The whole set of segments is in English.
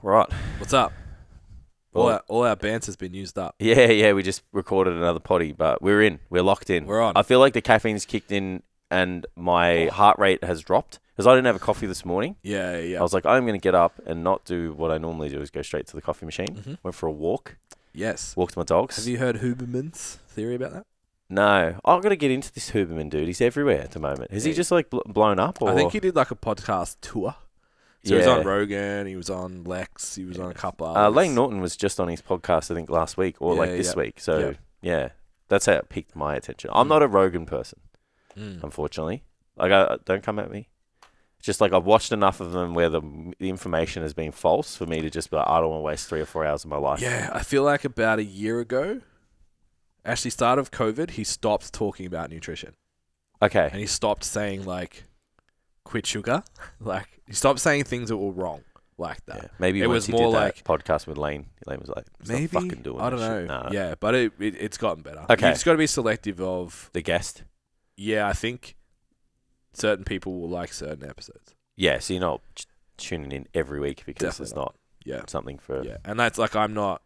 Right. What's up? Well, All our banter's been used up. Yeah. We just recorded another potty, but we're in. We're locked in. We're on. I feel like the caffeine's kicked in and my heart rate has dropped because I didn't have a coffee this morning. Yeah. I was like, I'm going to get up and not do what I normally do, is go straight to the coffee machine. Mm-hmm. Went for a walk. Yes. Walked my dogs. Have you heard Huberman's theory about that? No. I've got to get into this Huberman dude. He's everywhere at the moment. Is he just like blown up? Or? I think he did like a podcast tour. So he was on Rogan, he was on Lex, he was on a couple others. Lane Norton was just on his podcast, I think, last week or this week. So, that's how it piqued my attention. I'm not a Rogan person, unfortunately. Like, don't come at me. It's just like I've watched enough of them where the information has been false for me to just be like, I don't want to waste 3 or 4 hours of my life. Yeah, I feel like about a year ago, actually start of COVID, he stopped talking about nutrition. Okay. And he stopped saying, like, quit sugar. Like, he stopped saying things that were wrong like that. Yeah. Maybe it once was he more did like that podcast with Lane was like, maybe stop fucking doing I don't that know. shit. Nah. Yeah, but it's gotten better. Okay. You've just got to be selective of The guest. Yeah, I think certain people will like certain episodes. Yeah, so you're not tuning in every week because Definitely it's not Yeah, something for... yeah, and that's like I'm not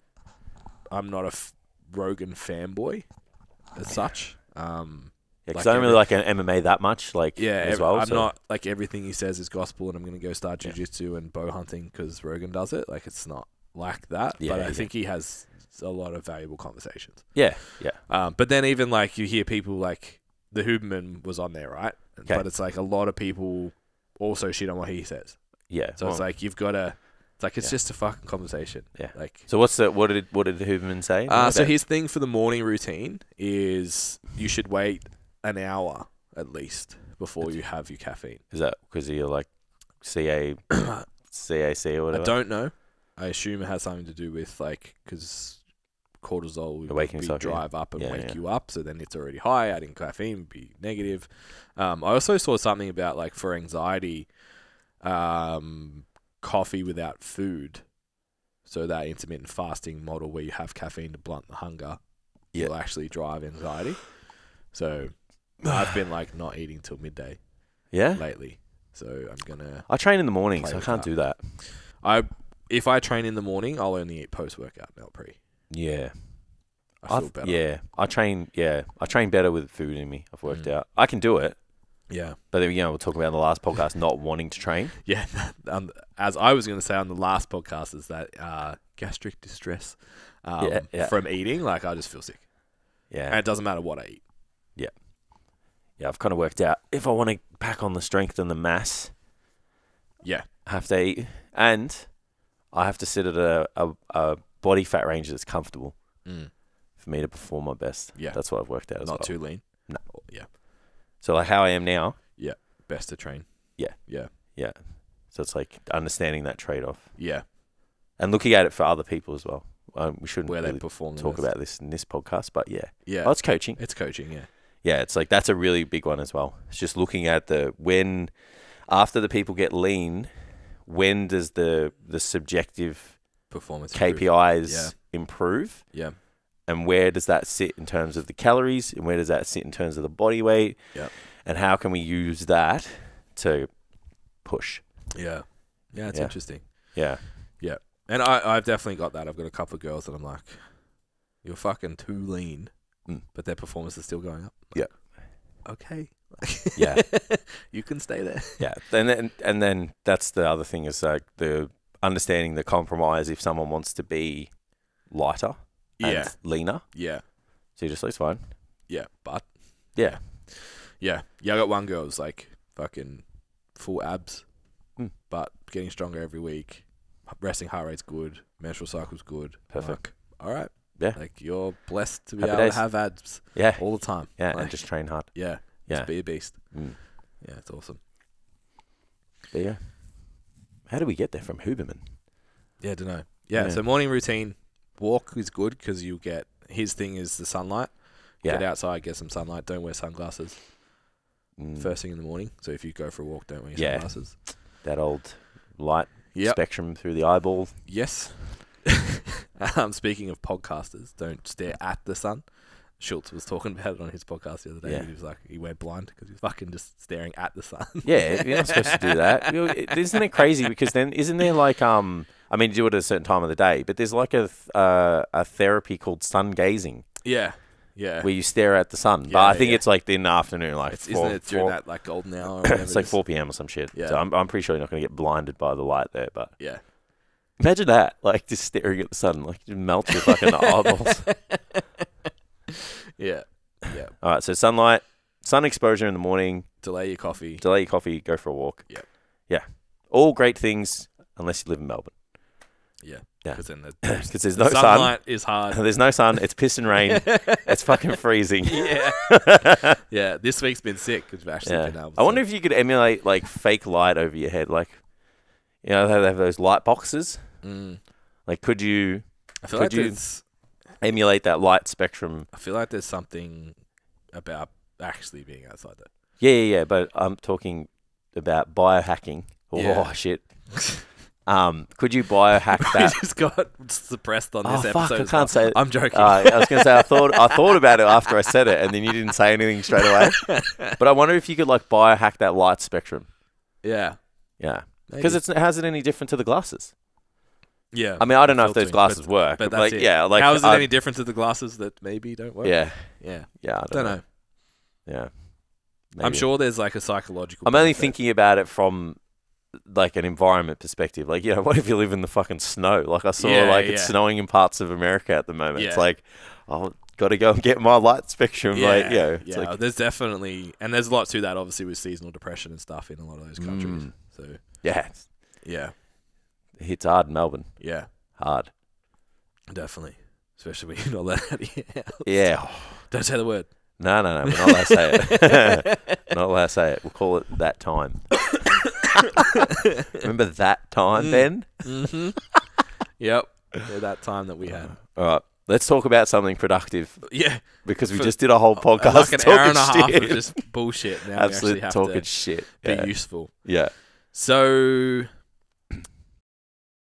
a Rogan fanboy as such. Because like I don't really like MMA that much, like, as well. I'm not like everything he says is gospel, and I'm going to go start jiu-jitsu and bow hunting because Rogan does it. Like, it's not like that. Yeah, but I think he has a lot of valuable conversations. Yeah. But then even like you hear people like the Huberman was on there, right? Okay. But it's like a lot of people also shit on what he says. Yeah. So it's like you've got to. It's like it's just a fucking conversation. Yeah. Like. So what did the Huberman say? So his thing for the morning routine is you should wait an hour at least before you have your caffeine. Is that because you're like CAC or whatever? I don't know. I assume it has something to do with like because cortisol would waking drive up and wake you up, so then it's already high. Adding caffeine would be negative. I also saw something about like for anxiety, coffee without food. So that intermittent fasting model where you have caffeine to blunt the hunger will actually drive anxiety. So I've been like not eating till midday lately. So I'm gonna I train in the morning, so I can't do that. If I train in the morning, I'll only eat post-workout, not pre. Yeah. I feel better. Yeah. I train better with food in me. I've worked out. I can do it. Yeah. But then, we'll talk about in the last podcast not wanting to train. Yeah. As I was going to say on the last podcast is that gastric distress from eating, like I just feel sick. Yeah. And it doesn't matter what I eat. Yeah. Yeah, I've kind of worked out if I want to pack on the strength and the mass, I have to eat. And I have to sit at a body fat range that's comfortable for me to perform my best. Yeah. That's what I've worked out as well. Not too lean. No. Yeah. So like how I am now. Yeah. Best to train. Yeah. Yeah. Yeah. So it's like understanding that trade-off. Yeah. And looking at it for other people as well. We shouldn't where really they perform talk about this in this podcast, but yeah. Yeah. Oh, it's coaching. It's coaching, yeah. Yeah, it's like that's a really big one as well. It's just looking at after the people get lean, when does the subjective performance KPIs improve? Yeah. And where does that sit in terms of the calories? And where does that sit in terms of the body weight? Yeah. And how can we use that to push? Yeah. Yeah, it's interesting. Yeah. Yeah. And I've definitely got that. I've got a couple of girls that I'm like, you're fucking too lean, but their performance is still going up. Like, okay. Yeah. You can stay there. Yeah. And then that's the other thing is like the understanding the compromise if someone wants to be lighter and leaner. Yeah. So you're just like, it's fine. Yeah. But. Yeah. Yeah. Yeah. I got one girl who's like fucking full abs, but getting stronger every week. Resting heart rate's good. Menstrual cycle's good. Perfect. Like, all right. Yeah. Like you're blessed to be Happy able days. to have abs. Yeah. All the time. Yeah. Like, And just train hard. Yeah. Yeah. Just be a beast. Yeah. It's awesome. But yeah. How do we get there from Huberman? Yeah. I don't know. Yeah. So morning routine, walk is good because you get, his thing is the sunlight. Yeah. Get outside, get some sunlight. Don't wear sunglasses first thing in the morning. So if you go for a walk, don't wear your sunglasses. That old light spectrum through the eyeball. Yes. Speaking of podcasters, don't stare at the sun. Schultz was talking about it on his podcast the other day. Yeah. He was like, he went blind because he was fucking just staring at the sun. Yeah, you're not supposed to do that. Isn't it crazy? Because then, isn't there like, I mean, you do it at a certain time of the day, but there's like a therapy called sun gazing. Yeah. Where you stare at the sun. But I think it's like in the afternoon, like isn't it during that like golden hour? Or whatever it's like 4 p.m. or some shit. Yeah. So I'm pretty sure you're not going to get blinded by the light there. But yeah. Imagine that, like just staring at the sun, like it melts your fucking eyeballs. Yeah. All right, so sunlight, sun exposure in the morning. Delay your coffee. Go for a walk. Yep. Yeah. All great things unless you live in Melbourne. Yeah. Yeah. Because then there's no sun. Sunlight is hard. There's no sun. It's piss and rain. It's fucking freezing. Yeah. Yeah. This week's been sick because we've actually been able to. I wonder if you could emulate like fake light over your head, like they have those light boxes. Like, could you? I feel like emulate that light spectrum? I feel like there's something about actually being outside that. Yeah. But I'm talking about biohacking. Oh shit. Could you biohack that? We just got suppressed on this episode. Fuck, I can't say it. I'm joking. I was going to say I thought about it after I said it, and then you didn't say anything straight away. But I wonder if you could like biohack that light spectrum. Yeah. Because how's it any different to the glasses? Yeah. I mean, I don't know if those glasses work. But that's like, it. Yeah. Like, how is it any different to the glasses that maybe don't work? Yeah. I don't know. Yeah. Maybe. I'm sure there's like a psychological. I'm only thinking about it from like an environment perspective. Like, what if you live in the fucking snow? Like I saw it's snowing in parts of America at the moment. Yeah. It's like, got to go and get my light spectrum. Like, there's definitely, and there's a lot to that obviously with seasonal depression and stuff in a lot of those countries. So yeah. It hits hard in Melbourne. Yeah. Hard. Definitely. Especially when you're not allowed out of your house. Yeah. Don't say the word. No. We're not allowed to say it. Not allowed to say it. We'll call it that time. Remember that time, Ben? Mm-hmm. Yep. That time that we had. All right. Let's talk about something productive. Yeah. Because we just did a whole podcast like an talking hour and a half shit. of just bullshit. Now Absolute we actually have talking to shit. Be useful. Yeah. So,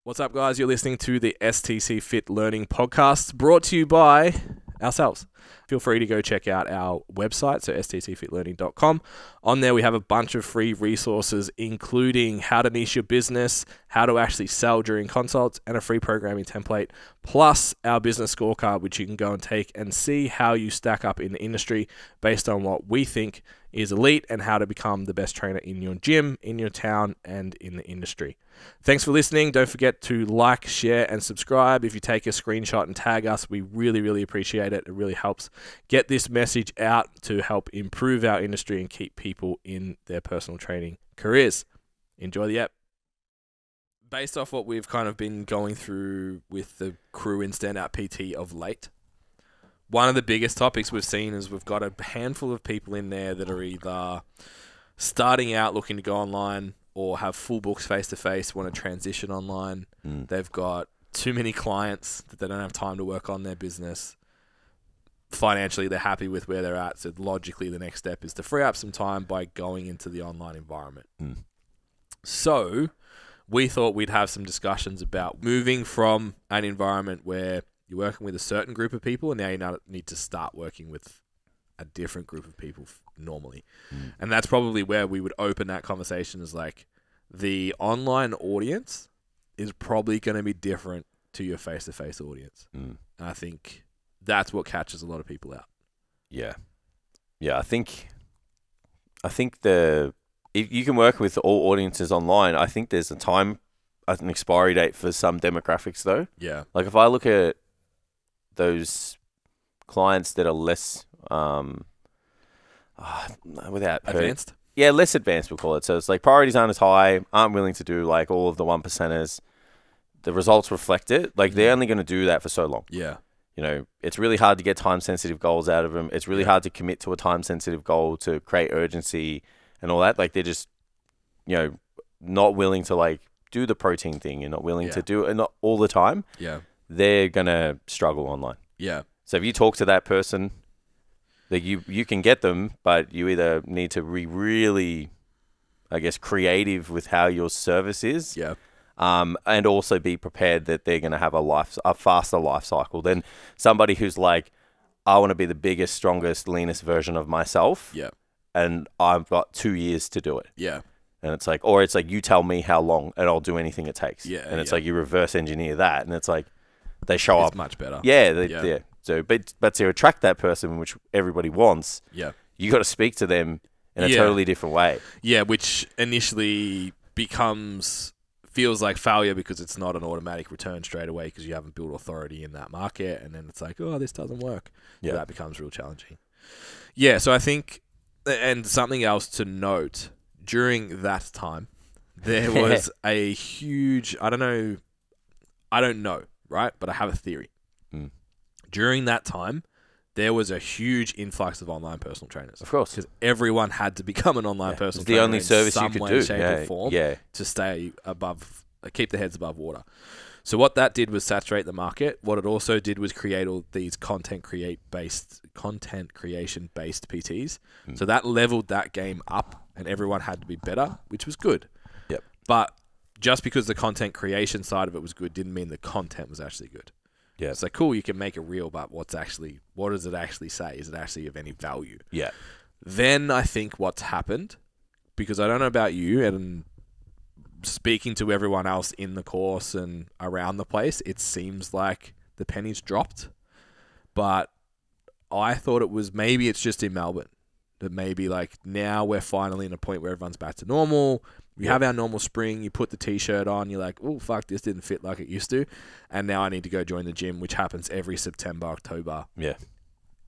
what's up, guys? You're listening to the STCfit Learning Podcast, brought to you by ourselves. Feel free to go check out our website, so stcfitlearning.com. On there, we have a bunch of free resources, including how to niche your business, how to actually sell during consults, and a free programming template, plus our business scorecard, which you can go and take and see how you stack up in the industry based on what we think is elite and how to become the best trainer in your gym, in your town, and in the industry. Thanks for listening. Don't forget to like, share, and subscribe. If you take a screenshot and tag us, we really, really appreciate it. It really helps get this message out to help improve our industry and keep people in their personal training careers. Enjoy the app. Based off what we've kind of been going through with the crew in Standout PT of late, one of the biggest topics we've seen is we've got a handful of people in there that are either starting out looking to go online or have full books face-to-face, want to transition online. They've got too many clients that they don't have time to work on their business. Financially, they're happy with where they're at. So logically, the next step is to free up some time by going into the online environment. So we thought we'd have some discussions about moving from an environment where you're working with a certain group of people and now you need to start working with a different group of people normally. And that's probably where we would open that conversation, is like the online audience is probably going to be different to your face-to-face audience. And I think that's what catches a lot of people out. Yeah. I think if you can work with all audiences online, I think there's an expiry date for some demographics though. Yeah. Like if I look at those clients that are less without advanced. Yeah, less advanced, we'll call it. So it's like priorities aren't as high, aren't willing to do like all of the 1%ers. The results reflect it. Like they're only going to do that for so long. Yeah. It's really hard to get time-sensitive goals out of them. It's really hard to commit to a time-sensitive goal to create urgency and all that. Like they're just, not willing to like do the protein thing and not willing to do it, and not all the time. Yeah. They're going to struggle online. Yeah. So if you talk to that person, that you can get them, but you either need to be really, I guess, creative with how your service is. Yeah. And also be prepared that they're going to have a faster life cycle than somebody who's like, I want to be the biggest, strongest, leanest version of myself. Yeah. And I've got 2 years to do it. Yeah. And it's like, or it's like, you tell me how long and I'll do anything it takes. Yeah. And it's like, you reverse engineer that. And it's like, they show up. It's much better. Yeah. Yeah. So, but to attract that person, which everybody wants, you got to speak to them in a totally different way. Yeah. Which initially feels like failure because it's not an automatic return straight away because you haven't built authority in that market. And then it's like, oh, this doesn't work. Yeah. So that becomes real challenging. Yeah. So I think, and something else to note, during that time, there was a huge, I don't know, right? But I have a theory. During that time, there was a huge influx of online personal trainers. Of course. Because everyone had to become an online personal trainer. The only service you could do. Shape or form to stay above, keep their heads above water. So what that did was saturate the market. What it also did was create all these content creation-based PTs. So that leveled that game up and everyone had to be better, which was good. Yep. But just because the content creation side of it was good didn't mean the content was actually good. Yeah. It's like, cool, you can make a reel, but what does it actually say? Is it actually of any value? Yeah. Then I think what's happened, because I don't know about you, and speaking to everyone else in the course and around the place, it seems like the pennies dropped. But I thought maybe it's just in Melbourne. That maybe like now we're finally in a point where everyone's back to normal. We have our normal spring. You put the t-shirt on. You're like, oh, fuck, this didn't fit like it used to. And now I need to go join the gym, which happens every September, October. Yeah.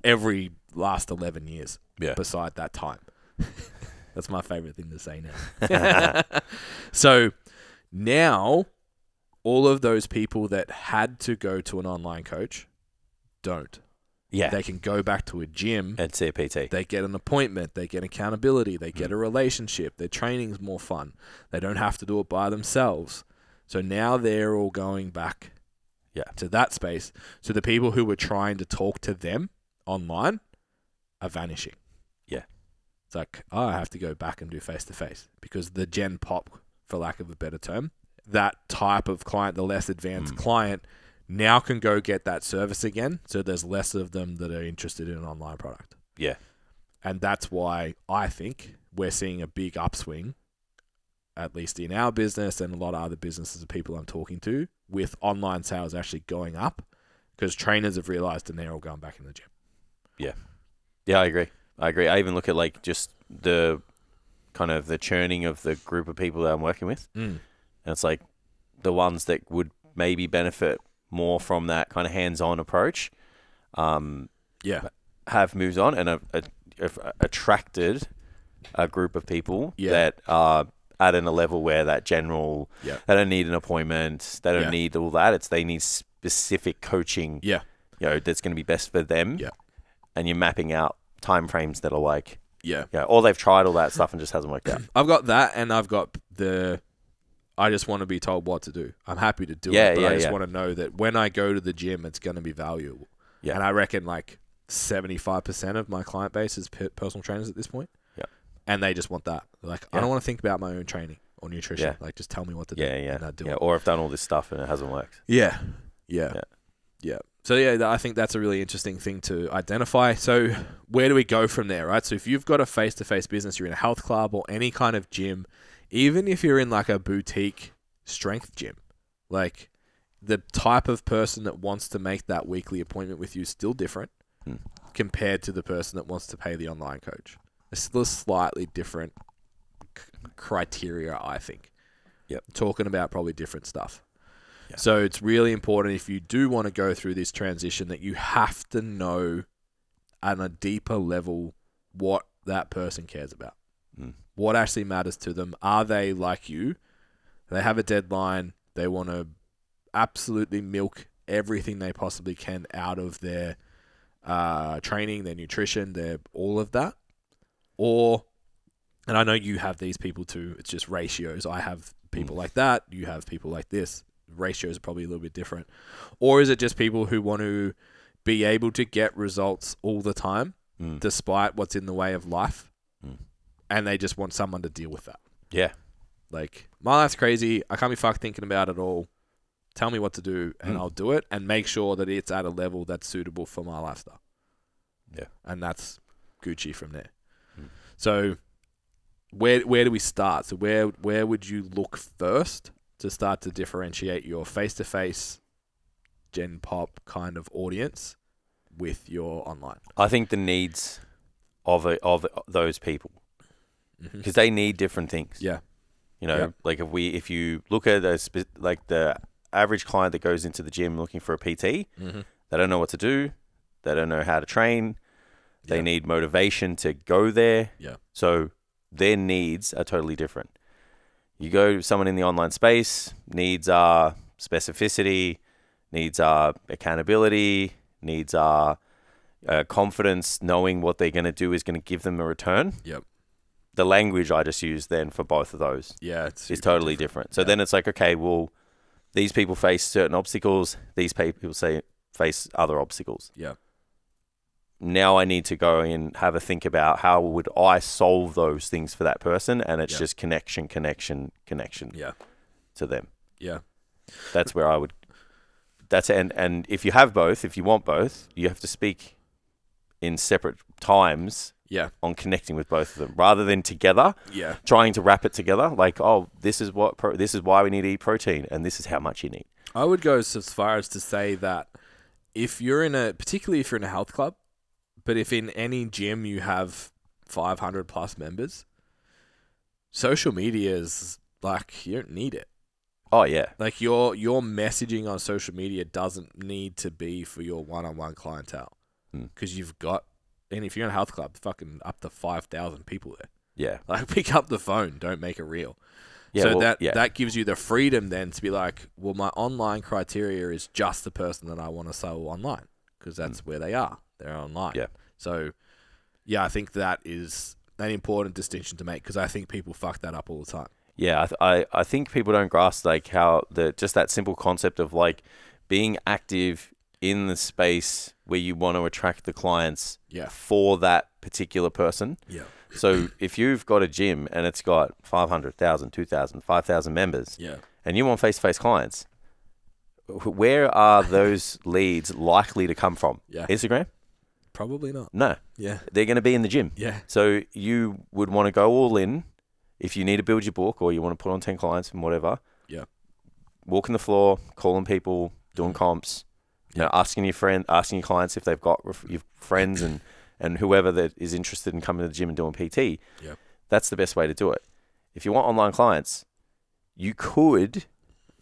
Every last 11 years. Yeah. Beside that time. That's my favorite thing to say now. So now all of those people that had to go to an online coach don't. Yeah. They can go back to a gym and see a PT. They get an appointment. They get accountability. They get a relationship. Their training's more fun. They don't have to do it by themselves. So now they're all going back to that space. So the people who were trying to talk to them online are vanishing. Yeah. It's like, oh, I have to go back and do face-to-face because the Gen Pop, for lack of a better term, that type of client, the less advanced client, now can go get that service again. So there's less of them that are interested in an online product. Yeah. And that's why I think we're seeing a big upswing, at least in our business and a lot of other businesses of people I'm talking to, with online sales actually going up because trainers have realized and they're all going back in the gym. Yeah. Yeah, I agree. I even look at like just the kind of the churning of the group of people that I'm working with. And it's like the ones that would maybe benefit more from that kind of hands-on approach, have moved on and have attracted a group of people that are at a level where that general, they don't need an appointment, they don't need all that. They need specific coaching, that's going to be best for them. Yeah. And you're mapping out timeframes that are like, or they've tried all that stuff and just hasn't worked out. I've got that, and I've got I just want to be told what to do. I'm happy to do it, but I just want to know that when I go to the gym, it's going to be valuable. Yeah. And I reckon like 75% of my client base is personal trainers at this point. Yeah. And they just want that. They're like, I don't want to think about my own training or nutrition. Yeah. Like, just tell me what to do. And I do it. Or I've done all this stuff and it hasn't worked. Yeah. So I think that's a really interesting thing to identify. So where do we go from there, right? So if you've got a face-to-face business, you're in a health club or any kind of gym, even if you're in like a boutique strength gym, like the type of person that wants to make that weekly appointment with you is still different compared to the person that wants to pay the online coach. It's still a slightly different criteria, I think. Yep. Talking about probably different stuff. Yeah. So it's really important if you do want to go through this transition that you have to know on a deeper level what that person cares about. What actually matters to them. Are they like you? They have a deadline. They want to absolutely milk everything they possibly can out of their training, their nutrition, their all of that. Or, and I know you have these people too, it's just ratios. I have people like that. You have people like this. Ratios are probably a little bit different. Or is it just people who want to be able to get results all the time despite what's in the way of life? And they just want someone to deal with that. Yeah. Like, my life's crazy. I can't be fucked thinking about it all. Tell me what to do and I'll do it and make sure that it's at a level that's suitable for my lifestyle. Yeah. And that's Gucci from there. So where do we start? So where would you look first to start to differentiate your face-to-face Gen Pop kind of audience with your online? I think the needs of those people, because they need different things. Yeah. You know, like if you look at like the average client that goes into the gym looking for a PT, they don't know what to do. They don't know how to train. They need motivation to go there. Yeah. So their needs are totally different. You go to someone in the online space, needs are specificity, needs are accountability, needs are confidence, knowing what they're going to do is going to give them a return. Yep. The language I just used then for both of those is totally different. So then it's like, okay, well, these people face certain obstacles. These people face other obstacles. Yeah. Now I need to go and have a think about how would I solve those things for that person, and it's just connection to them. Yeah. That's where I would. That's and if you have both, if you want both, you have to speak in separate times. Yeah. On connecting with both of them rather than together. Yeah. Trying to wrap it together, like, oh, this is why we need to eat protein, and this is how much you need. I would go as far as to say that particularly if you're in a health club, but if in any gym you have 500 plus members, social media is like, you don't need it. Oh yeah. Like your messaging on social media doesn't need to be for your one-on-one clientele, because you've got. And if you're in a health club, fucking up to 5,000 people there. Yeah. Like, pick up the phone. Don't make it real. Yeah, so that gives you the freedom then to be like, well, my online criteria is just the person that I want to sell online, because that's where they are. They're online. Yeah. So, yeah, I think that is an important distinction to make, because I think people fuck that up all the time. Yeah, I think people don't grasp like how just that simple concept of like being active in the space where you want to attract the clients for that particular person. Yeah. So if you've got a gym and it's got 500, 1,000, 2,000, 5,000 members, and you want face-to-face clients, where are those leads likely to come from? Yeah. Instagram? Probably not. No. Yeah. They're going to be in the gym. Yeah. So you would want to go all in if you need to build your book or you want to put on 10 clients and whatever. Yeah. Walking the floor, calling people, doing comps. You know, asking your clients if they've got your friends and whoever that is interested in coming to the gym and doing PT. Yep. That's the best way to do it. If you want online clients, you could,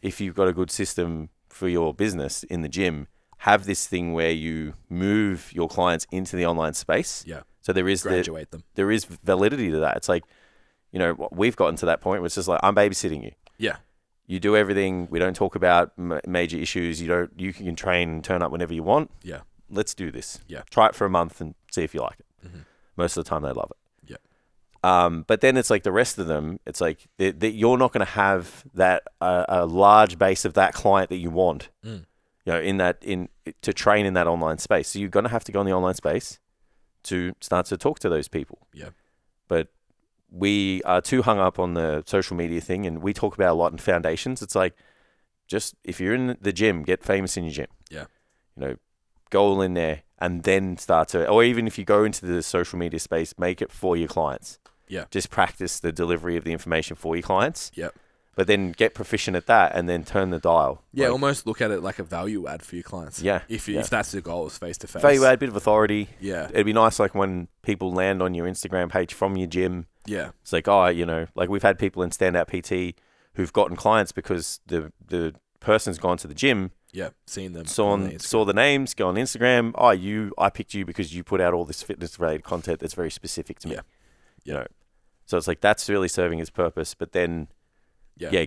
if you've got a good system for your business in the gym, have this thing where you move your clients into the online space. Yeah. So there is graduate them. There is validity to that. It's like, you know, we've gotten to that point where it's just like, I'm babysitting you. Yeah. You do everything. We don't talk about major issues. You can train and turn up whenever you want. Yeah. Let's do this. Yeah. Try it for a month and see if you like it. Most of the time they love it. Yeah. But then it's like the rest of them, it's like you're not going to have that a large base of that client that you want. You know, to train in that online space. So you're going to have to go in the online space to start to talk to those people. Yeah. But we are too hung up on the social media thing, and we talk about a lot in foundations. It's like, just if you're in the gym, get famous in your gym. Yeah. You know, go all in there and then start to, or even if you go into the social media space, make it for your clients. Yeah. Just practice the delivery of the information for your clients. Yeah. But then get proficient at that and then turn the dial. Yeah, like, almost look at it like a value add for your clients. Yeah. If that's the goal, is face-to-face. Value add, bit of authority. Yeah. It'd be nice like when people land on your Instagram page from your gym. Yeah. It's like, oh, you know, like we've had people in Standout PT who've gotten clients because the person's gone to the gym. Yeah, seen them. Saw the names, go on Instagram. Oh, I picked you because you put out all this fitness-related content that's very specific to me. Yeah. You know, so it's like that's really serving its purpose. But then,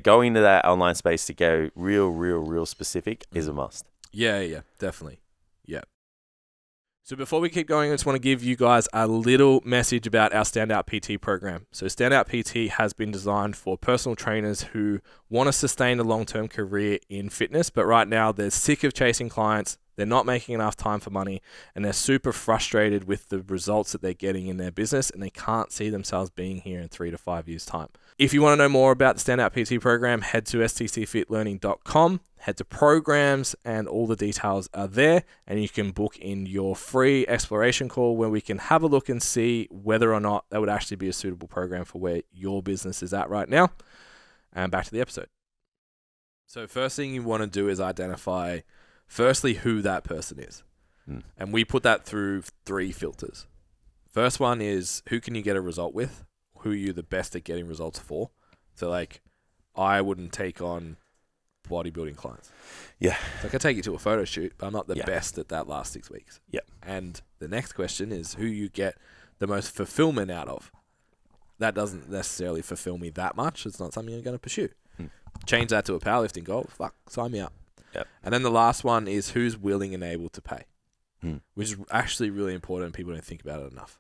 going into that online space to go real specific is a must. Yeah, definitely. Yeah. So before we keep going, I just want to give you guys a little message about our Standout PT program. So Standout PT has been designed for personal trainers who want to sustain a long-term career in fitness, but right now they're sick of chasing clients, they're not making enough time for money, and they're super frustrated with the results that they're getting in their business, and they can't see themselves being here in 3 to 5 years' time. If you want to know more about the Standout PT program, head to STCfitLearning.com, head to programs, and all the details are there. And you can book in your free exploration call where we can have a look and see whether or not that would actually be a suitable program for where your business is at right now. And back to the episode. So first thing you want to do is identify, firstly, who that person is. And we put that through 3 filters. First one is, who can you get a result with? Who are you the best at getting results for? So like, I wouldn't take on bodybuilding clients. Yeah. So I can take you to a photo shoot, but I'm not the best at that last 6 weeks. Yeah. And the next question is who you get the most fulfillment out of. That doesn't necessarily fulfill me that much. It's not something I'm going to pursue. Change that to a powerlifting goal. Fuck, sign me up. Yep. And then the last one is who's willing and able to pay, which is actually really important. People don't think about it enough.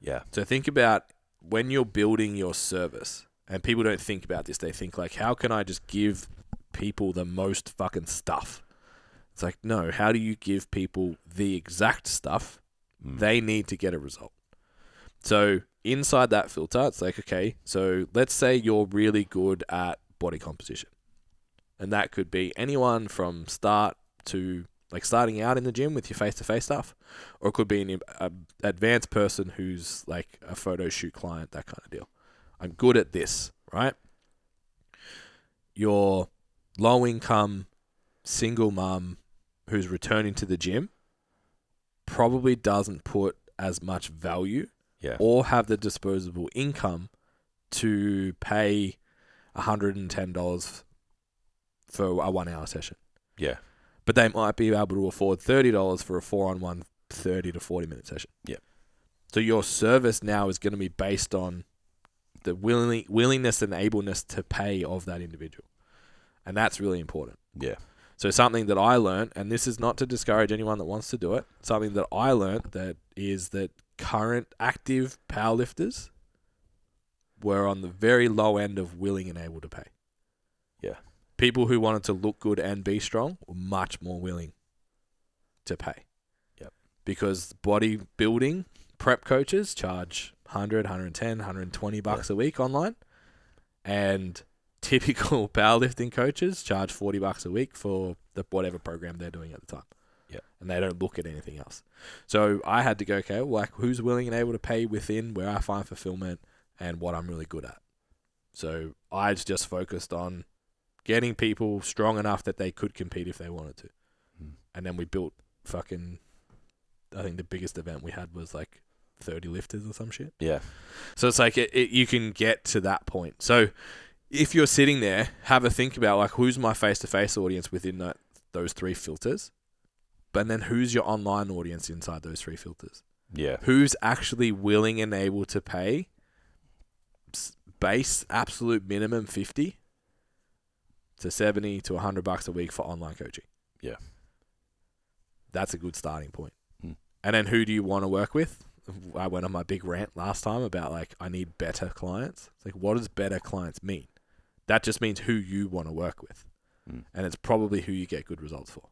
Yeah. So think about when you're building your service, and people don't think about this. They think like, how can I just give people the most fucking stuff? It's like, no, how do you give people the exact stuff they need to get a result? So inside that filter, it's like, okay, so let's say you're really good at body composition. And that could be anyone from start to like starting out in the gym with your face-to-face stuff, or it could be an advanced person who's like a photo shoot client, that kind of deal. I'm good at this, right? Your low-income single mum who's returning to the gym probably doesn't put as much value or have the disposable income to pay $110 for a 1 hour session. Yeah. But they might be able to afford $30 for a 4-on-1 30 to 40 minute session. Yeah. So your service now is going to be based on the willingness and ableness to pay of that individual. And that's really important. Yeah. So something that I learned, and this is not to discourage anyone that wants to do it, something that I learned that is that current active powerlifters were on the very low end of willing and able to pay. Yeah. People who wanted to look good and be strong were much more willing to pay. Yep. Because bodybuilding prep coaches charge $100, $110, $120 a week online, and typical powerlifting coaches charge $40 a week for whatever program they're doing at the time. Yeah. And they don't look at anything else. So I had to go, okay, well, like who's willing and able to pay within where I find fulfillment and what I'm really good at. So I just focused on getting people strong enough that they could compete if they wanted to. And then we built fucking, I think the biggest event we had was like 30 lifters or some shit. Yeah. So it's like you can get to that point. So if you're sitting there, have a think about like who's my face-to-face audience within those 3 filters, but then who's your online audience inside those 3 filters. Yeah. Who's actually willing and able to pay base absolute minimum 50 to 70 to $100 a week for online coaching. Yeah. That's a good starting point. And then who do you want to work with? I went on my big rant last time about like, I need better clients. It's like, what does better clients mean? That just means who you want to work with. And it's probably who you get good results for.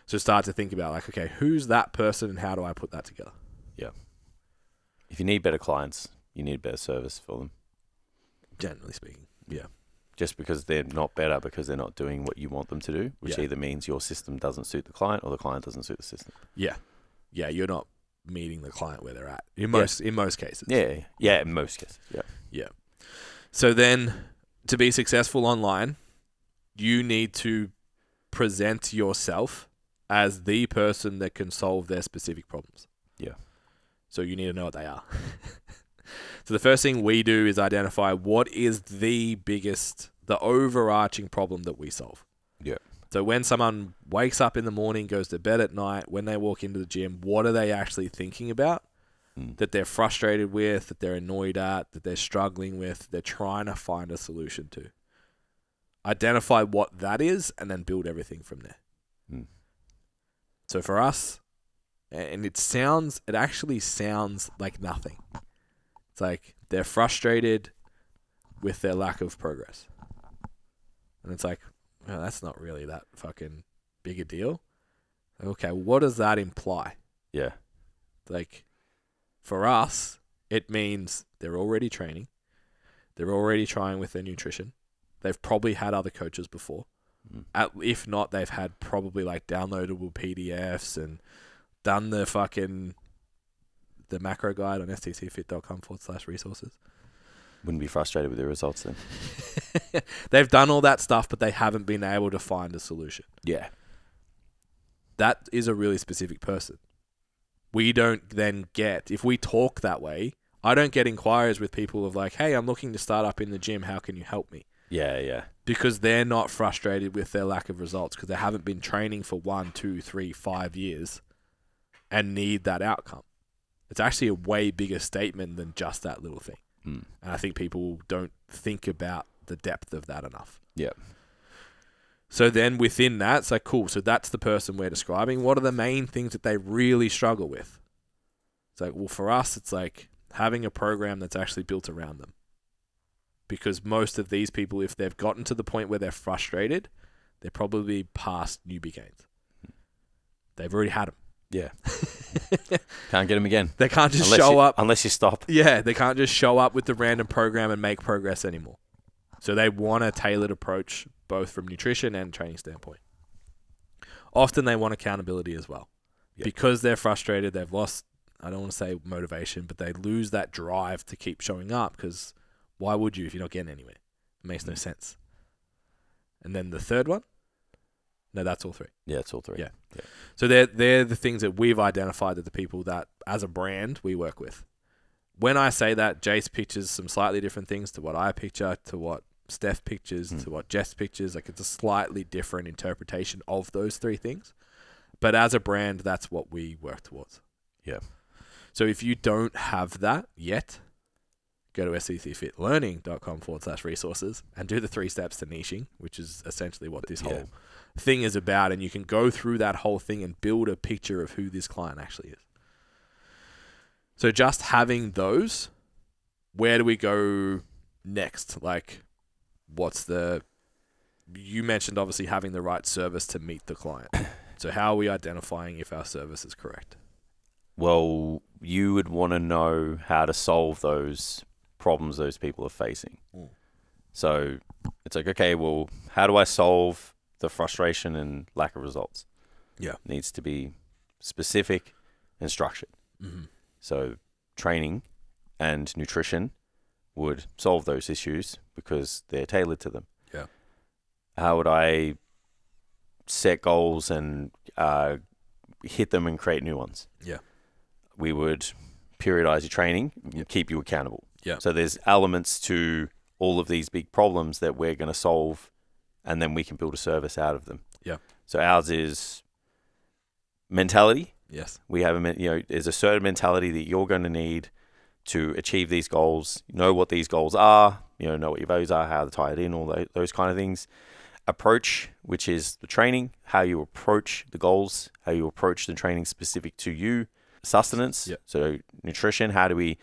So start to think about like, okay, who's that person and how do I put that together? Yeah. If you need better clients, you need better service for them. Generally speaking. Yeah. Just because they're not better because they're not doing what you want them to do, which either means your system doesn't suit the client or the client doesn't suit the system. Yeah. Yeah, you're not meeting the client where they're at in most cases. Yeah. Yeah, in most cases. Yeah. Yeah. So then to be successful online, you need to present yourself as the person that can solve their specific problems. Yeah. So you need to know what they are. So the first thing we do is identify what is the overarching problem that we solve. Yeah. So when someone wakes up in the morning, goes to bed at night, when they walk into the gym, what are they actually thinking about that they're frustrated with, that they're annoyed at, that they're struggling with, they're trying to find a solution to? Identify what that is and then build everything from there. So for us, and it actually sounds like nothing. It's like they're frustrated with their lack of progress. And it's like, well, that's not really that fucking big a deal. Okay, what does that imply? Yeah. Like, for us, it means they're already training. They're already trying with their nutrition. They've probably had other coaches before. If not, they've had probably like downloadable PDFs and done the macro guide on stcfit.com/resources. Wouldn't be frustrated with the results then. They've done all that stuff, but they haven't been able to find a solution. Yeah. That is a really specific person. We don't then get, if we talk that way, I don't get inquiries with people of like, hey, I'm looking to start up in the gym. How can you help me? Yeah. Because they're not frustrated with their lack of results because they haven't been training for 1, 2, 3, 5 years and need that outcome. It's actually a way bigger statement than just that little thing. And I think people don't think about the depth of that enough. Yeah. So then within that, it's like, cool. So that's the person we're describing. What are the main things that they really struggle with? It's like, well, for us, it's like having a program that's actually built around them. Because most of these people, if they've gotten to the point where they're frustrated, they're probably past newbie gains. They've already had them. Yeah. Can't get them again. They can't just show up. Unless you stop. Yeah, they can't just show up with the random program and make progress anymore. So they want a tailored approach, both from nutrition and training standpoint. Often they want accountability as well. Yep. Because they're frustrated, they've lost, I don't want to say motivation, but they lose that drive to keep showing up because why would you if you're not getting anywhere? It makes no sense. And then the third one? No, that's all three. Yeah, it's all three. Yeah. So they're the things that we've identified that the people that, as a brand, we work with. When I say that, Jace pictures some slightly different things to what I picture, to what Steph pictures, to what Jess pictures. Like, it's a slightly different interpretation of those three things. But as a brand, that's what we work towards. Yeah. So if you don't have that yet, go to STCfitLearning.com/resources and do the 3 steps to niching, which is essentially what this whole thing is about. And you can go through that whole thing and build a picture of who this client actually is. So just having those, where do we go next? Like, you mentioned obviously having the right service to meet the client. So how are we identifying if our service is correct? Well, you would want to know how to solve those problems those people are facing. So it's like, okay, well, how do I solve the frustration and lack of results? Yeah. It needs to be specific and structured. So training and nutrition would solve those issues because they're tailored to them. Yeah. How would I set goals and hit them and create new ones? Yeah. We would periodize your training and keep you accountable. Yeah. So there's elements to all of these big problems that we're going to solve, and then we can build a service out of them. Yeah. So ours is mentality. Yes. We have there's a certain mentality that you're going to need to achieve these goals. Know what these goals are. Know what your values are, how to tie it in, all those kind of things. Approach, which is the training, how you approach the goals, how you approach the training specific to you. Sustenance. Yep. So nutrition, how do we,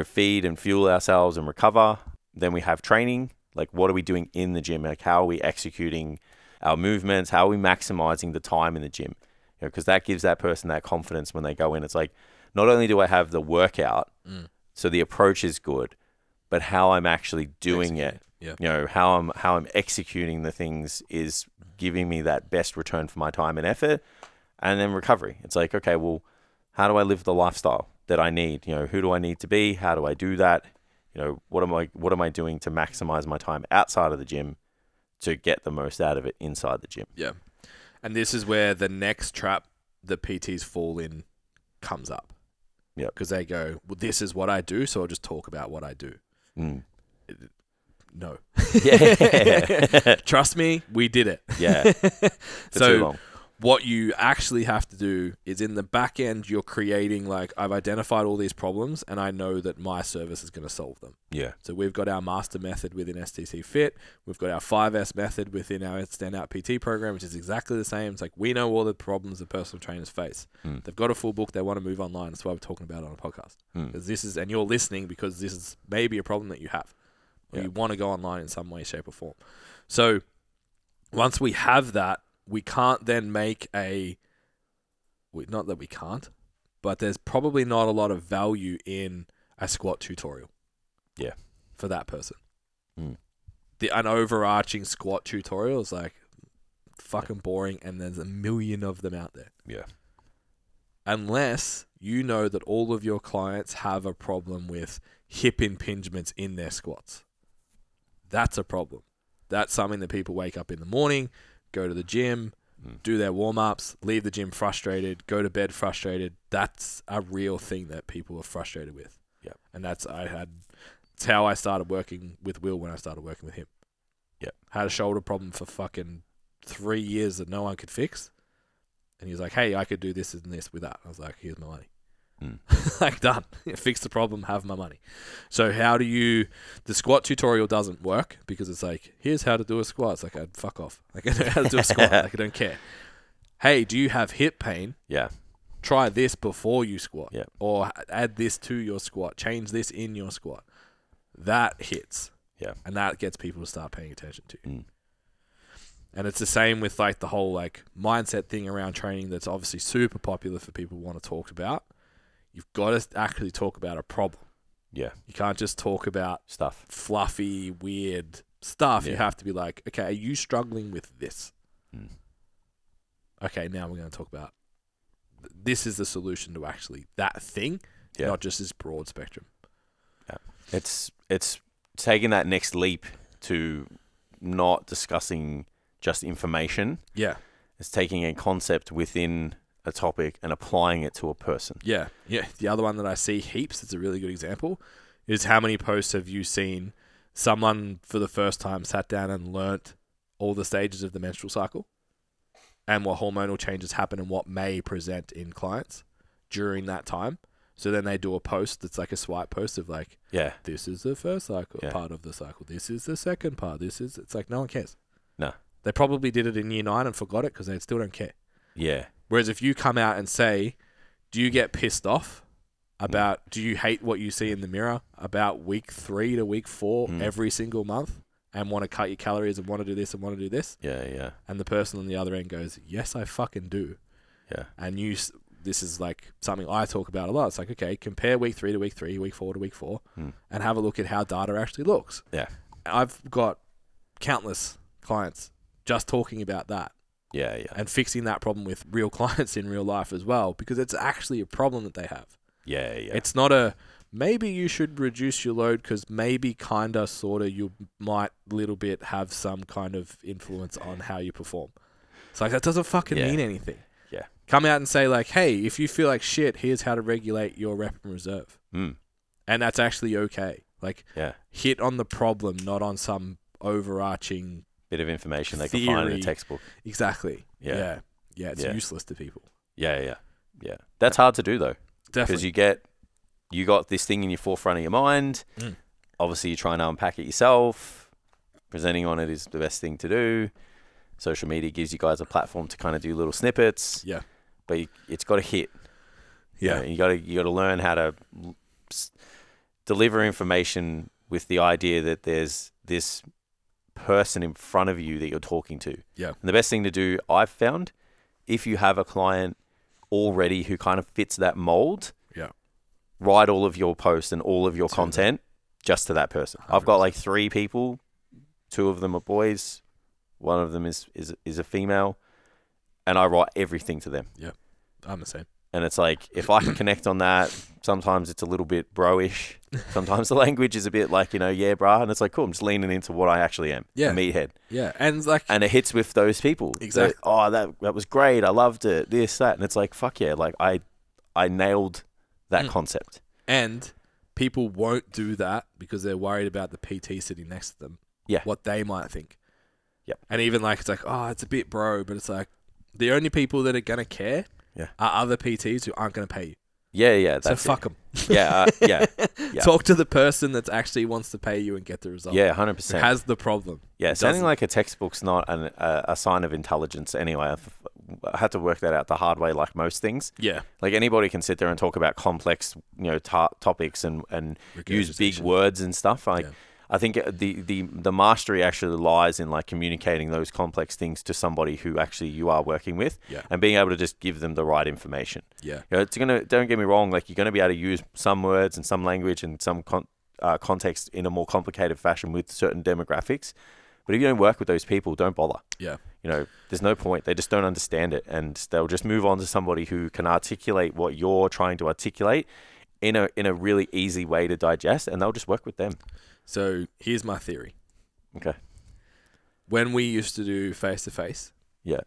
feed and fuel ourselves and recover? Then we have training. Like, what are we doing in the gym? Like, how are we executing our movements? How are we maximizing the time in the gym? Because that gives that person that confidence when they go in. It's like, not only do I have the workout, so the approach is good, but how I'm actually doing it, how I'm executing the things is giving me that best return for my time and effort. And then recovery. It's like, okay, well, how do I live the lifestyle that I need? Who do I need to be? How do I do that? What am I doing to maximize my time outside of the gym to get the most out of it inside the gym? Yeah. And this is where the next trap the PTs fall in comes up. Yeah. Because they go, well, this is what I do, so I'll just talk about what I do. No. Yeah. Trust me, we did it. Yeah. So what you actually have to do is in the back end, you're creating like, I've identified all these problems and I know that my service is going to solve them. Yeah. So we've got our master method within STC Fit. We've got our 5S method within our Standout PT program, which is exactly the same. It's like, we know all the problems that personal trainers face. They've got a full book. They want to move online. That's why we're talking about it on a podcast. Because and you're listening because this is maybe a problem that you have. Or you want to go online in some way, shape or form. So once we have that, we can't then make not that we can't, but there's probably not a lot of value in a squat tutorial. Yeah. For that person. An overarching squat tutorial is like fucking boring, and there's a million of them out there. Yeah. Unless you know that all of your clients have a problem with hip impingements in their squats. That's a problem. That's something that people wake up in the morning, go to the gym, do their warm-ups, leave the gym frustrated, go to bed frustrated. That's a real thing that people are frustrated with. Yeah. And that's how I started working with Will when I started working with him. Yeah. Had a shoulder problem for fucking 3 years that no one could fix. And he was like, hey, I could do this and this with that. I was like, here's my money. Like, done. Fix the problem, have my money. So the squat tutorial doesn't work because it's like, here's how to do a squat. It's like, fuck off. Like, I know how to do a squat. Like, I don't care. Hey, do you have hip pain? Yeah. Try this before you squat. Yeah. Or add this to your squat. Change this in your squat. That hits. Yeah. And that gets people to start paying attention to you. And it's the same with like the whole like mindset thing around training that's obviously super popular for people who want to talk about. You've got to actually talk about a problem. Yeah. You can't just talk about stuff, fluffy, weird stuff. Yeah. You have to be like, okay, are you struggling with this? Okay, now we're going to talk about this is the solution to actually that thing, not just this broad spectrum. Yeah. It's taking that next leap to not discussing just information. Yeah. It's taking a concept within a topic and applying it to a person. Yeah. Yeah. The other one that I see heaps, it's a really good example, is how many posts have you seen someone for the first time sat down and learnt all the stages of the menstrual cycle and what hormonal changes happen and what may present in clients during that time. So then they do a post that's like a swipe post of like, this is the first cycle part of the cycle. This is the second part. It's like no one cares. No. They probably did it in year 9 and forgot it because they still don't care. Yeah. Whereas if you come out and say, do you get pissed off about, do you hate what you see in the mirror about week 3 to week 4 every single month and want to cut your calories and want to do this and want to do this? Yeah, yeah. And the person on the other end goes, yes, I fucking do. Yeah. And this is like something I talk about a lot. It's like, okay, compare week 3 to week 3, week 4 to week 4, and have a look at how data actually looks. Yeah. I've got countless clients just talking about that. Yeah, yeah. And fixing that problem with real clients in real life as well, because it's actually a problem that they have. Yeah, yeah. It's not a, maybe you should reduce your load because maybe kind of, sort of, you might little bit have some kind of influence on how you perform. It's like, that doesn't fucking mean anything. Yeah. Come out and say like, hey, if you feel like shit, here's how to regulate your rep and reserve. And that's actually okay. Like, hit on the problem, not on some overarching bit of information they can find in a textbook. Exactly. Yeah. Yeah, it's useless to people. Yeah, yeah. Yeah. That's hard to do though. Definitely. Because you got this thing in your forefront of your mind. Obviously you're trying to unpack it yourself. Presenting on it is the best thing to do. Social media gives you guys a platform to kind of do little snippets. Yeah. But it's got to hit. Yeah. You got to learn how to deliver information with the idea that there's this person in front of you that you're talking to. Yeah. And the best thing to do, I've found, if you have a client already who kind of fits that mold, write all of your posts and all of your content just to that person. 100%. I've got like 3 people. 2 of them are boys. 1 of them is a female. And I write everything to them. Yeah. I'm the same. And it's like, if I can connect on that, sometimes it's a little bit bro-ish. Sometimes the language is a bit like, yeah, brah. And it's like, cool, I'm just leaning into what I actually am. Yeah. A meathead. Yeah. And it hits with those people. Exactly. Oh, that was great. I loved it. This, that. And it's like, fuck yeah. Like, I nailed that concept. And people won't do that because they're worried about the PT sitting next to them. Yeah. What they might think. Yep. And even like, it's like, oh, it's a bit bro. But it's like, the only people that are going to care are other PTs who aren't going to pay you. Yeah, yeah. So fuck them. Yeah. Talk to the person that actually wants to pay you and get the result. Yeah, 100%. Has the problem. Yeah, sounding like a textbook's not a sign of intelligence anyway. I had to work that out the hard way, like most things. Yeah. Like anybody can sit there and talk about complex, topics and use big words and stuff. Like, I think the mastery actually lies in like communicating those complex things to somebody who actually you are working with, and being able to just give them the right information. Yeah, it's don't get me wrong, like you're gonna be able to use some words and some language and some context in a more complicated fashion with certain demographics. But if you don't work with those people, don't bother. Yeah. You know, there's no point. They just don't understand it, and they'll just move on to somebody who can articulate what you're trying to articulate in a really easy way to digest, and they'll just work with them. So here's my theory. Okay. When we used to do face-to-face, yeah,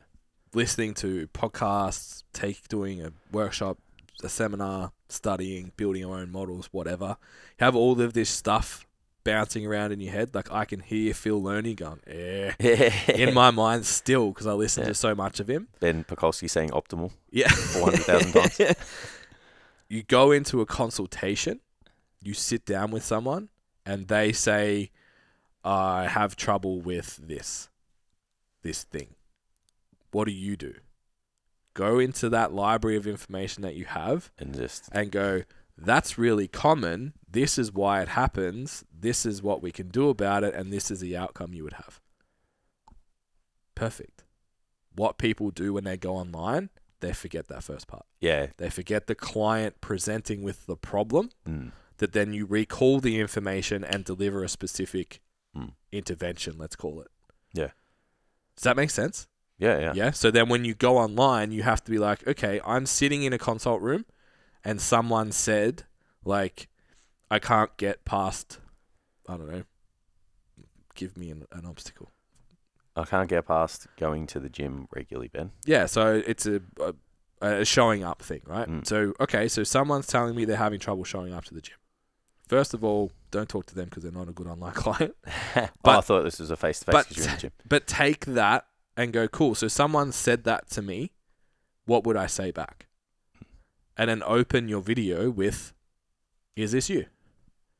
listening to podcasts, doing a workshop, a seminar, studying, building our own models, whatever, you have all of this stuff bouncing around in your head. Like I can hear Phil Learning going, in my mind still, because I listen to so much of him. Ben Pekulski saying optimal. Yeah. 400,000 times. You go into a consultation, you sit down with someone, and they say, I have trouble with this thing. What do? Go into that library of information that you have and go, that's really common. This is why it happens. This is what we can do about it. And this is the outcome you would have. Perfect. What people do when they go online, they forget that first part. Yeah. They forget the client presenting with the problem, that then you recall the information and deliver a specific intervention, let's call it. Yeah. Does that make sense? Yeah. Yeah. So then when you go online, you have to be like, okay, I'm sitting in a consult room and someone said, like, I can't get past, I don't know, give me an obstacle. I can't get past going to the gym regularly, Ben. Yeah, so it's a showing up thing, right? So, okay, so someone's telling me they're having trouble showing up to the gym. First of all, don't talk to them because they're not a good online client. I thought this was a face-to-face because you're in the gym. But take that and go, cool, so someone said that to me. What would I say back? And then open your video with, is this you?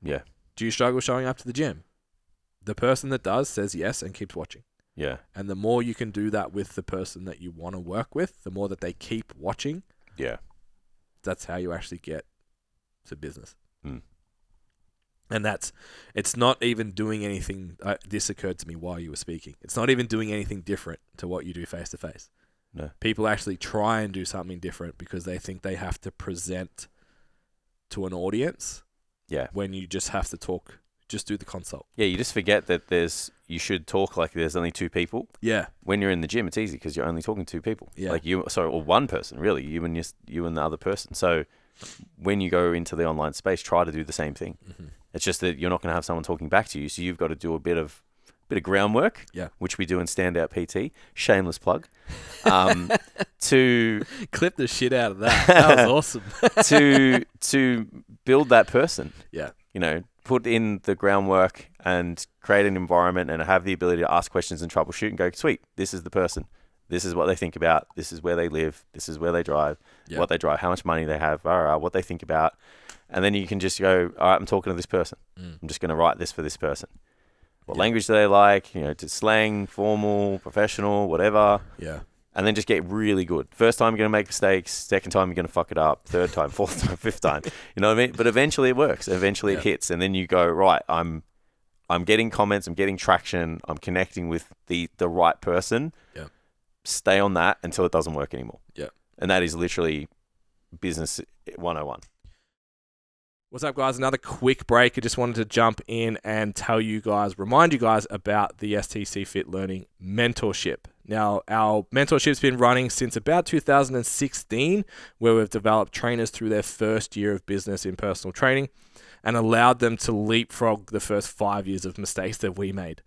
Yeah. Do you struggle showing up to the gym? The person that does says yes and keeps watching. Yeah. And the more you can do that with the person that you want to work with, the more that they keep watching. Yeah. That's how you actually get to business. And it's not even doing anything. This occurred to me while you were speaking. It's not even doing anything different to what you do face to face. No. People actually try and do something different because they think they have to present to an audience. Yeah. When you just have to talk, just do the consult. Yeah, you just forget that you should talk like there's only two people. Yeah. When you're in the gym, it's easy because you're only talking to two people. Yeah. Like or one person, really, you and the other person. So when you go into the online space, try to do the same thing. It's just that you're not going to have someone talking back to you, so you've got to do a bit of groundwork, which we do in Standout PT. Shameless plug. To clip the shit out of that. That was awesome. to build that person. Yeah. You know, put in the groundwork and create an environment and have the ability to ask questions and troubleshoot and go, sweet, this is the person. This is what they think about. This is where they live. This is where they drive. What they drive. How much money they have. What they think about. And then you can just go, all right, I'm talking to this person. I'm just going to write this for this person. What language do they like? You know, to slang, formal, professional, whatever. Yeah. And then just get really good. First time you're going to make mistakes. Second time you're going to fuck it up. Third time, fourth time, fifth time. You know what I mean? But eventually it works. Eventually it hits. And then you go, right, I'm getting comments. I'm getting traction. I'm connecting with the right person. Yeah. Stay on that until it doesn't work anymore. Yeah. And that is literally business 101. What's up, guys? Another quick break. I just wanted to jump in and remind you guys about the STCfit Learning Mentorship. Now, our mentorship's been running since about 2016, where we've developed trainers through their first year of business in personal training and allowed them to leapfrog the first 5 years of mistakes that we made.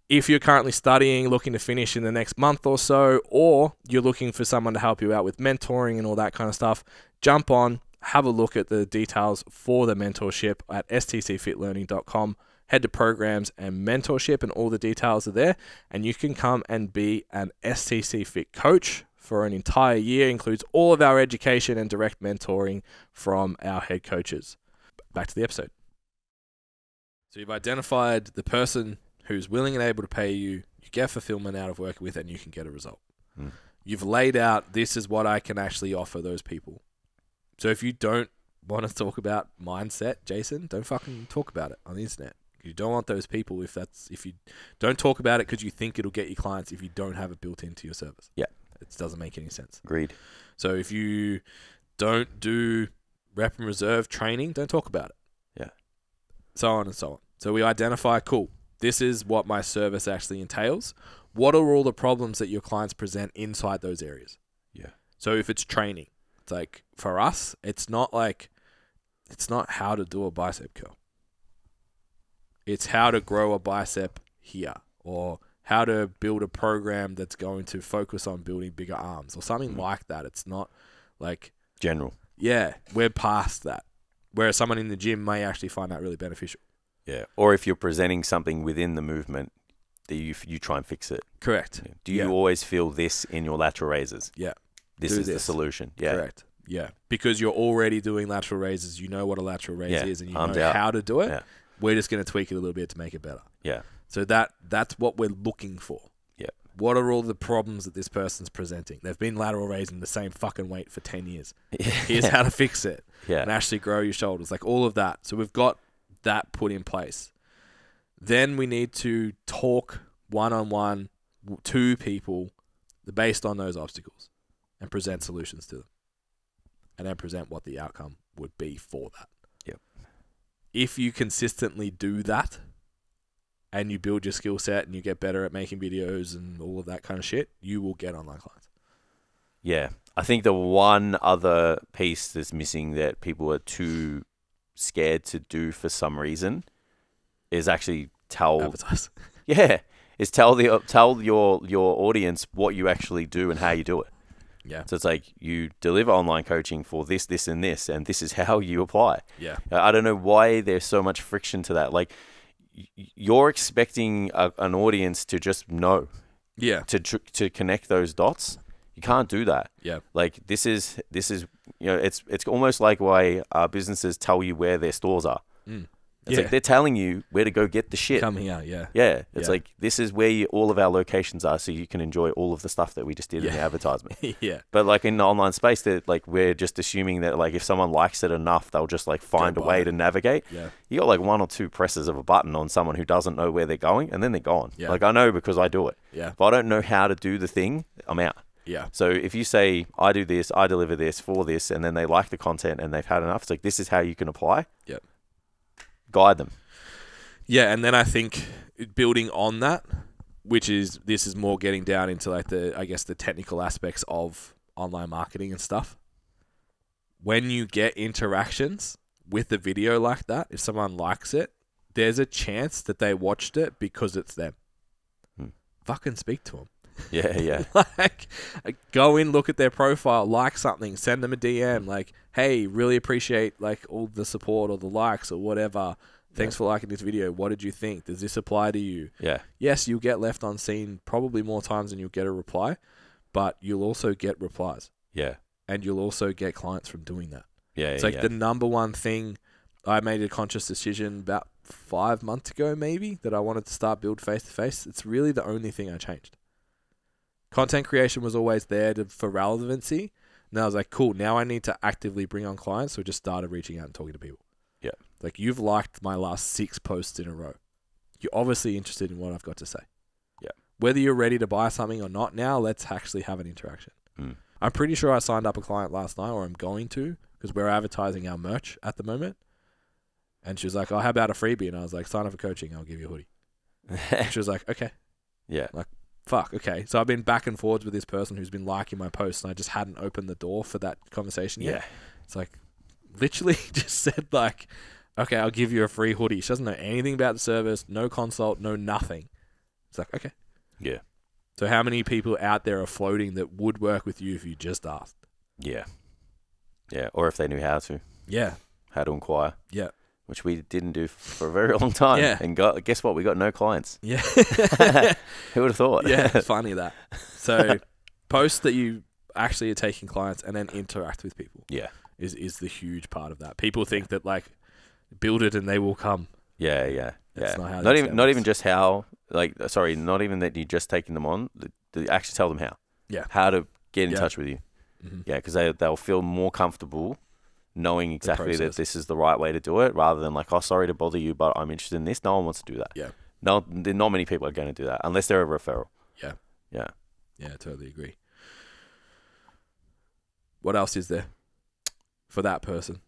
If you're currently studying, looking to finish in the next month or so, or you're looking for someone to help you out with mentoring and all that kind of stuff, jump on, have a look at the details for the mentorship at STCfitLearning.com. Head to programs and mentorship and all the details are there. And you can come and be an STC Fit coach for an entire year. Includes all of our education and direct mentoring from our head coaches. Back to the episode. So you've identified the person who's willing and able to pay you. You get fulfillment out of working with, and you can get a result. You've laid out, this is what I can actually offer those people. So if you don't want to talk about mindset, Jason, don't fucking talk about it on the internet. You don't want those people if you don't talk about it because you think it'll get you clients if you don't have it built into your service. Yeah. It doesn't make any sense. Agreed. So if you don't do rep and reserve training, don't talk about it. Yeah. so on and so on. So we identify, cool, this is what my service actually entails. What are all the problems that your clients present inside those areas? Yeah. So if it's training, it's like, for us, it's not how to do a bicep curl. It's how to grow a bicep here, or how to build a program that's going to focus on building bigger arms or something like that. It's not like general. Yeah, we're past that. Whereas someone in the gym may actually find that really beneficial. Yeah. Or if you're presenting something within the movement, that you try and fix it. Correct. Yeah. Do you always feel this in your lateral raises? Yeah. This is the solution. Yeah. Correct. Yeah. Because you're already doing lateral raises. You know what a lateral raise is, and you know how to do it. Yeah. We're just going to tweak it a little bit to make it better. Yeah. So that's what we're looking for. Yeah. What are all the problems that this person's presenting? They've been lateral raising the same fucking weight for 10 years. Yeah. Here's how to fix it. Yeah. And actually grow your shoulders. Like all of that. So we've got that put in place. Then we need to talk one-on-one to people based on those obstacles and present solutions to them. And then present what the outcome would be for that. Yep. If you consistently do that and you build your skill set and you get better at making videos and all of that kind of shit, you will get online clients. Yeah. I think the one other piece that's missing that people are too scared to do for some reason is actually advertise. Yeah. Is tell your audience what you actually do and how you do it. Yeah. So it's like you deliver online coaching for this, and this is how you apply. Yeah. I don't know why there's so much friction to that. Like you're expecting an audience to just know. Yeah. To connect those dots. You can't do that. Yeah. Like this is it's almost like why businesses tell you where their stores are. It's like they're telling you where to go get the shit. Come here, yeah. Yeah. It's like this is where all of our locations are, so you can enjoy all of the stuff that we just did in the advertisement. Yeah. But like in the online space, that like we're just assuming that like if someone likes it enough, they'll just like find a way to navigate. Yeah. You got like one or two presses of a button on someone who doesn't know where they're going, and then they're gone. Yeah. Like I know because I do it. Yeah. But I don't know how to do the thing, I'm out. Yeah. So if you say, I do this, I deliver this for this, and then they like the content and they've had enough, it's like, this is how you can apply. Yep. Guide them. Yeah. And then I think building on that, this is more getting down into like the technical aspects of online marketing and stuff. When you get interactions with the video like that, if someone likes it, there's a chance that they watched it because it's them. Fucking speak to them. Yeah. like, go in, look at their profile, like something, send them a DM, like, hey, really appreciate like all the support or the likes or whatever. Thanks for liking this video. What did you think? Does this apply to you? Yeah. Yes, you'll get left unseen probably more times than you'll get a reply, but you'll also get replies. Yeah. And you'll also get clients from doing that. Yeah. It's like the number one thing. I made a conscious decision about 5 months ago, maybe, that I wanted to start build face-to-face. It's really the only thing I changed. Content creation was always there for relevancy. And I was like, cool, now I need to actively bring on clients. So I just started reaching out and talking to people. Yeah. Like, you've liked my last 6 posts in a row. You're obviously interested in what I've got to say. Yeah. Whether you're ready to buy something or not now, let's actually have an interaction. I'm pretty sure I signed up a client last night, or I'm going to, because we're advertising our merch at the moment. And she was like, oh, how about a freebie? And I was like, sign up for coaching, I'll give you a hoodie. And she was like, okay. Yeah. Like, fuck, okay. So I've been back and forwards with this person who's been liking my posts, and I just hadn't opened the door for that conversation yet. It's like, literally just said like, okay, I'll give you a free hoodie. She doesn't know anything about the service, no consult, no nothing. It's like, okay. Yeah. So how many people out there are floating that would work with you if you just asked? Yeah. Yeah. Or if they knew how to. Yeah. How to inquire. Yeah. Which we didn't do for a very long time. Yeah. And guess what? We got no clients. Yeah. Who would have thought? Yeah, it's funny that. So post that you actually are taking clients and then interact with people. Yeah. Is the huge part of that. People think that like build it and they will come. Yeah. That's not how not even just how, not even that you're just taking them on. Actually tell them how. Yeah. How to get in touch with you. Mm-hmm. Yeah, because they'll feel more comfortable knowing exactly that this is the right way to do it, rather than like, oh, sorry to bother you, but I'm interested in this. No one wants to do that. Yeah. No, not many people are going to do that unless they're a referral. Yeah. Yeah. Yeah, I totally agree. What else is there for that person?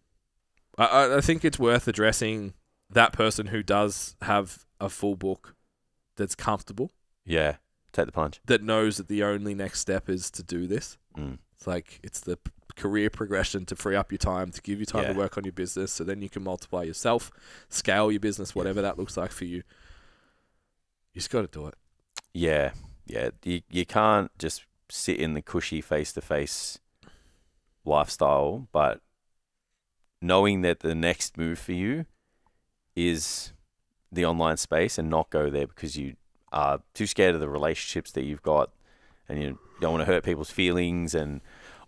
I think it's worth addressing that person who does have a full book that's comfortable. Yeah. Take the plunge. That knows that the only next step is to do this. It's like, it's the career progression to free up your time, to give you time to work on your business, so then you can multiply yourself, scale your business, whatever that looks like for you. You just got to do it. Yeah. Yeah. You can't just sit in the cushy face-to-face lifestyle, but knowing that the next move for you is the online space and not go there because you are too scared of the relationships that you've got and you don't want to hurt people's feelings,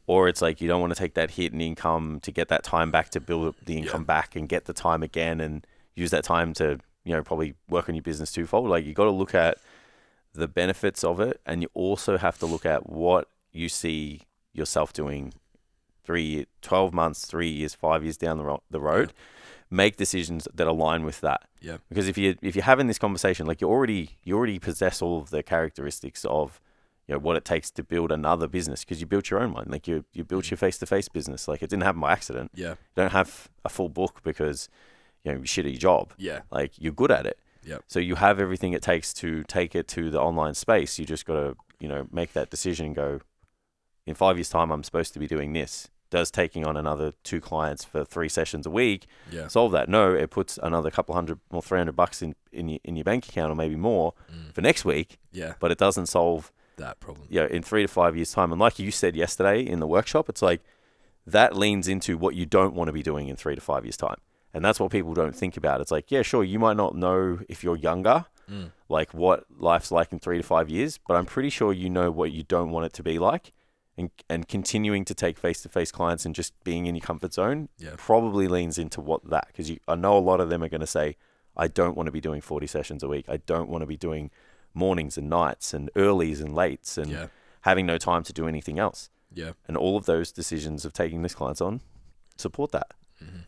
or it's like you don't want to take that hit in income to get that time back, to build the income back and get the time again and use that time to, probably work on your business twofold. Like, you got to look at the benefits of it, and you also have to look at what you see yourself doing 12 months, 3 years, 5 years down the road. Yeah. Make decisions that align with that. Yeah. Because if you're having this conversation, like, you already possess all of the characteristics of what it takes to build another business, because you built your own one. Like, you built your face-to-face business. Like, it didn't happen by accident. Yeah. You don't have a full book because you're shit at your job. Yeah. Like, you're good at it. Yeah. So you have everything it takes to take it to the online space. You just got to make that decision and go, in 5 years' time, I'm supposed to be doing this. Does taking on another 2 clients for 3 sessions a week solve that? No, it puts another couple $100 or $300 in your bank account, or maybe more for next week. Yeah. But it doesn't solve that problem. In 3 to 5 years' time. And like you said yesterday in the workshop, it's like that leans into what you don't want to be doing in 3 to 5 years' time. And that's what people don't think about. It's like, yeah, sure, you might not know if you're younger, like what life's like in 3 to 5 years, but I'm pretty sure you know what you don't want it to be like. And continuing to take face-to-face clients and just being in your comfort zone probably leans into because I know a lot of them are going to say, I don't want to be doing 40 sessions a week. I don't want to be doing mornings and nights and earlies and lates and having no time to do anything else. Yeah. And all of those decisions of taking these clients on support that. Mm-hmm.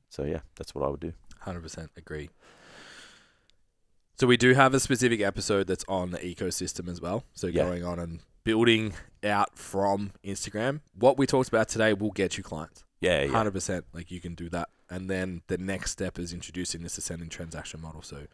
So yeah, that's what I would do. 100% agree. So we do have a specific episode that's on the ecosystem as well. So going on and building out from Instagram. What we talked about today will get you clients. Yeah. 100%. Like, you can do that. And then the next step is introducing this ascending transaction model. So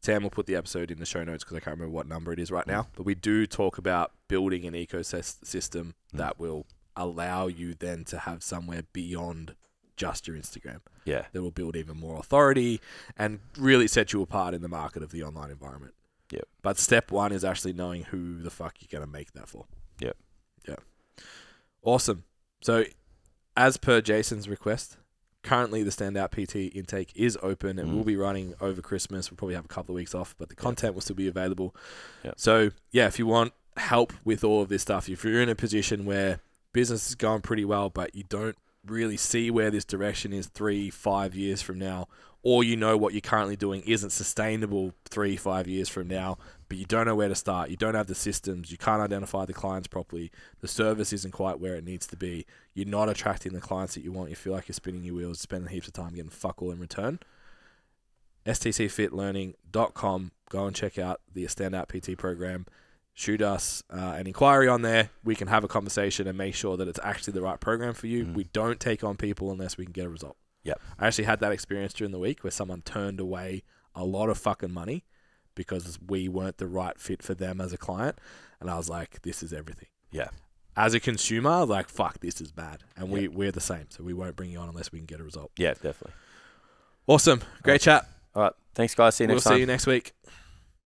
Tam will put the episode in the show notes because I can't remember what number it is right now. But we do talk about building an ecosystem that will allow you then to have somewhere beyond just your Instagram. Yeah. That will build even more authority and really set you apart in the market of the online environment. Yep. But step 1 is actually knowing who the fuck you're going to make that for. Yep. Yeah. Awesome. So as per Jason's request, currently the Standout PT intake is open and will be running over Christmas. We'll probably have a couple of weeks off, but the content will still be available. Yep. So yeah, if you want help with all of this stuff, if you're in a position where business is going pretty well, but you don't really see where this direction is 3-5 years from now, or what you're currently doing isn't sustainable 3-5 years from now, but you don't know where to start, you don't have the systems, you can't identify the clients properly, the service isn't quite where it needs to be, you're not attracting the clients that you want, you feel like you're spinning your wheels, spending heaps of time getting fuck all in return. STCfitLearning.com. Go and check out the Standout PT program. Shoot us an inquiry on there. We can have a conversation and make sure that it's actually the right program for you. We don't take on people unless we can get a result. Yep. I actually had that experience during the week where someone turned away a lot of fucking money because we weren't the right fit for them as a client. And I was like, this is everything. Yeah. As a consumer, I was like, fuck, this is bad. And we're the same. So we won't bring you on unless we can get a result. Yeah, definitely. Awesome. Great chat. All right. Thanks, guys. See you next time. We'll see you next week.